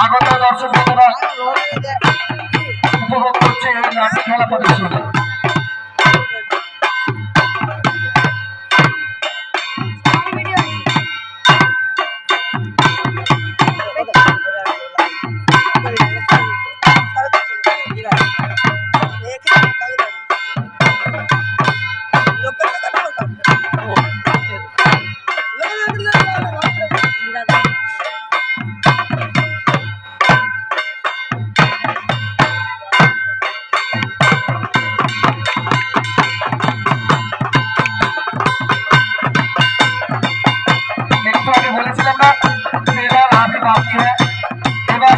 আগত দর্শক বন্ধুরা উপভোগ করছে এই নাটক খেলা প্রদর্শনী। बोलेছিলাম না ট্রেলার अभी बाकी है। এবার